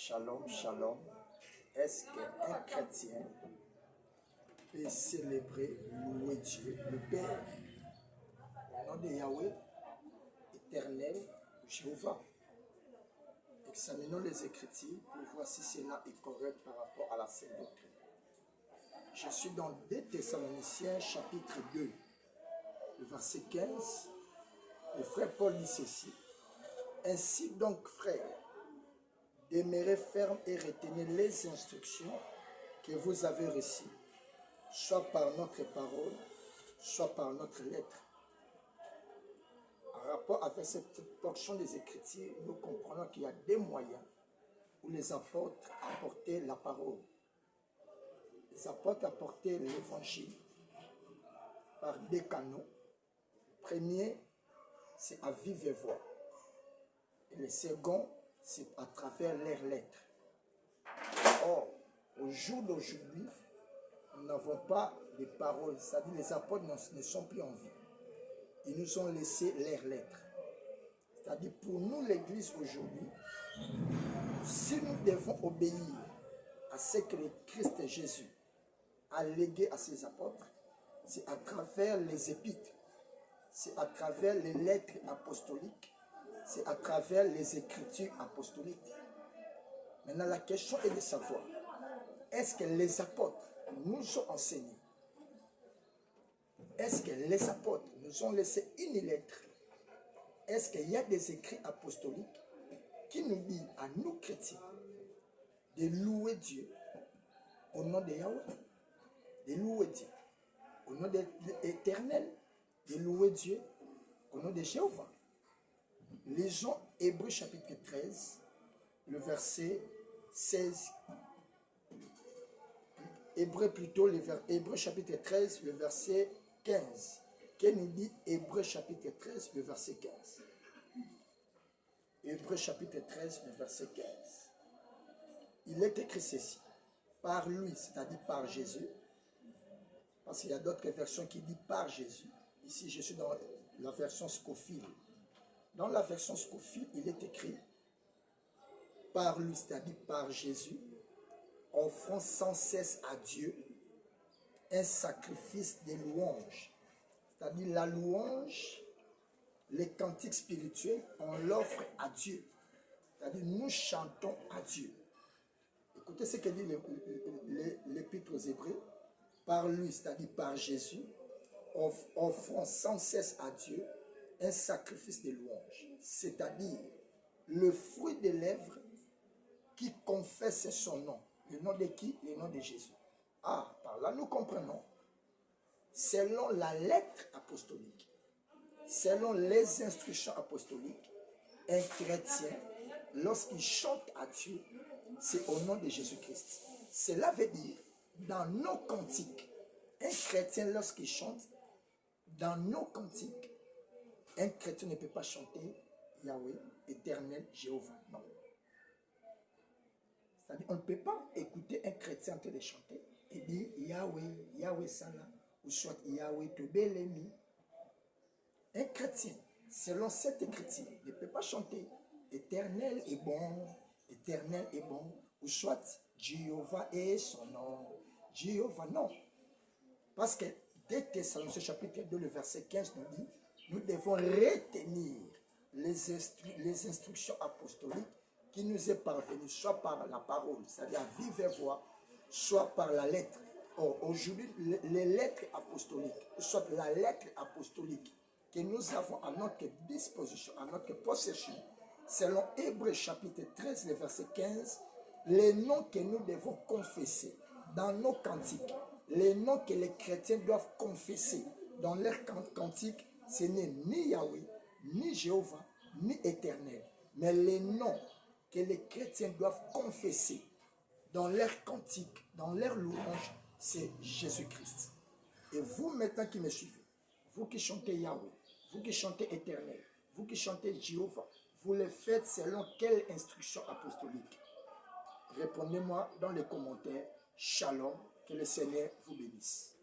Shalom, shalom. Est-ce qu'un chrétien peut célébrer, louer Dieu, le Père, au nom de Yahweh, éternel, Jéhovah? Examinons les Écritures pour voir si cela est correct par rapport à la Sainte Doctrine. Je suis dans 2 Thessaloniciens chapitre 2, le verset 15. Le frère Paul dit ceci: ainsi donc, frères, demeurez fermes et retenez les instructions que vous avez reçues, soit par notre parole, soit par notre lettre. En rapport avec cette portion des Écritures, nous comprenons qu'il y a des moyens où les apôtres apportaient la parole. Les apôtres apportaient l'évangile par 2 canaux. Le premier, c'est à vive voix. Et le second, c'est à travers leurs lettres. Or, au jour d'aujourd'hui, nous n'avons pas de paroles, c'est-à-dire les apôtres ne sont plus en vie. Ils nous ont laissé leurs lettres. C'est-à-dire pour nous, l'Église aujourd'hui, si nous devons obéir à ce que le Christ Jésus a légué à ses apôtres, c'est à travers les épîtres, c'est à travers les lettres apostoliques, c'est à travers les écritures apostoliques. Maintenant, la question est de savoir, est-ce que les apôtres nous ont enseigné? Est-ce que les apôtres nous ont laissé une lettre? Est-ce qu'il y a des écrits apostoliques qui nous disent à nous chrétiens de louer Dieu au nom de Yahweh, de louer Dieu au nom de l'Éternel, de louer Dieu au nom de Jéhovah? Lisons Hébreux chapitre 13, le verset 16. Hébreux chapitre 13, le verset 15. Qu'est nous dit Hébreux chapitre 13, le verset 15? Hébreux chapitre 13, le verset 15. Il est écrit ceci: par lui, c'est-à-dire par Jésus, parce qu'il y a d'autres versions qui disent par Jésus. Ici, je suis dans la version Scofield. Dans la version Scofield, il est écrit par lui, c'est-à-dire par Jésus, offrant sans cesse à Dieu un sacrifice de louange. C'est-à-dire la louange, les cantiques spirituels, on l'offre à Dieu. C'est-à-dire nous chantons à Dieu. Écoutez ce que dit l'Épître aux Hébreux. Par lui, c'est-à-dire par Jésus, offrant sans cesse à Dieu un sacrifice de louange. C'est-à-dire le fruit des lèvres qui confesse son nom. Le nom de qui? Le nom de Jésus. Ah, par là nous comprenons. Selon la lettre apostolique, selon les instructions apostoliques, un chrétien, lorsqu'il chante à Dieu, c'est au nom de Jésus-Christ. Cela veut dire, dans nos cantiques, un chrétien, lorsqu'il chante, dans nos cantiques, un chrétien ne peut pas chanter Yahweh, éternel, Jéhovah. Non. C'est-à-dire, on ne peut pas écouter un chrétien en train de chanter et dire Yahweh, Yahweh Sana, ou soit Yahweh Tobelemi. Un chrétien, selon cette écriture, ne peut pas chanter éternel est bon, éternel est bon, ou soit Jéhovah est son nom. Jéhovah, non. Parce que 2 Thessaloniciens chapitre 2, le verset 15 nous dit, nous devons retenir les instructions apostoliques qui nous est parvenu, soit par la parole, c'est-à-dire à vive voix, soit par la lettre. Or, aujourd'hui, les lettres apostoliques, soit la lettre apostolique que nous avons à notre disposition, à notre possession, selon Hébreux chapitre 13, le verset 15, les noms que nous devons confesser dans nos cantiques, les noms que les chrétiens doivent confesser dans leurs cantiques, ce n'est ni Yahweh, ni Jéhovah, ni Éternel, mais les noms que les chrétiens doivent confesser dans leurs cantiques, dans leurs louanges, c'est Jésus-Christ. Et vous maintenant qui me suivez, vous qui chantez Yahweh, vous qui chantez Éternel, vous qui chantez Jéhovah, vous le faites selon quelle instruction apostolique? Répondez-moi dans les commentaires. Shalom, que le Seigneur vous bénisse.